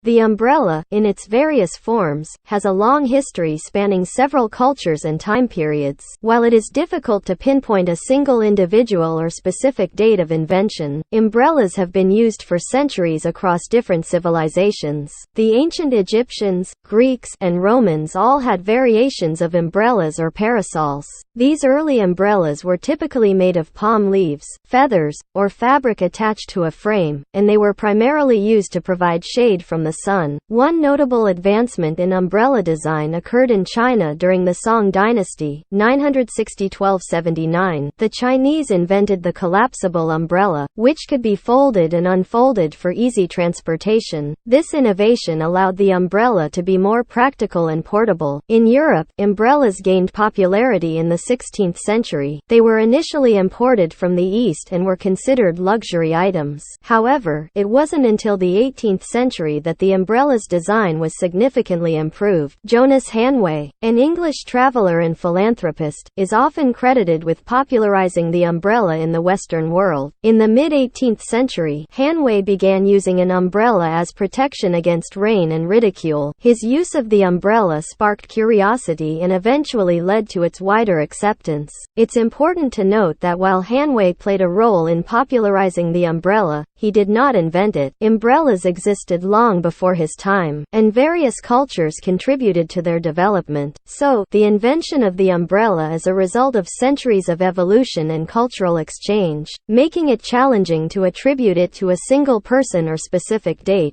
The umbrella, in its various forms, has a long history spanning several cultures and time periods. While it is difficult to pinpoint a single individual or specific date of invention, umbrellas have been used for centuries across different civilizations. The ancient Egyptians, Greeks, and Romans all had variations of umbrellas or parasols. These early umbrellas were typically made of palm leaves, feathers, or fabric attached to a frame, and they were primarily used to provide shade from the sun. One notable advancement in umbrella design occurred in China during the Song dynasty, 960–1279. The Chinese invented the collapsible umbrella, which could be folded and unfolded for easy transportation. This innovation allowed the umbrella to be more practical and portable. In Europe, umbrellas gained popularity in the 16th century. They were initially imported from the East and were considered luxury items. However, it wasn't until the 18th century that the umbrella's design was significantly improved. Jonas Hanway, an English traveler and philanthropist, is often credited with popularizing the umbrella in the Western world. In the mid-18th century, Hanway began using an umbrella as protection against rain and ridicule. His use of the umbrella sparked curiosity and eventually led to its wider acceptance. It's important to note that while Hanway played a role in popularizing the umbrella, he did not invent it. Umbrellas existed long before his time, and various cultures contributed to their development. So, the invention of the umbrella is a result of centuries of evolution and cultural exchange, making it challenging to attribute it to a single person or specific date.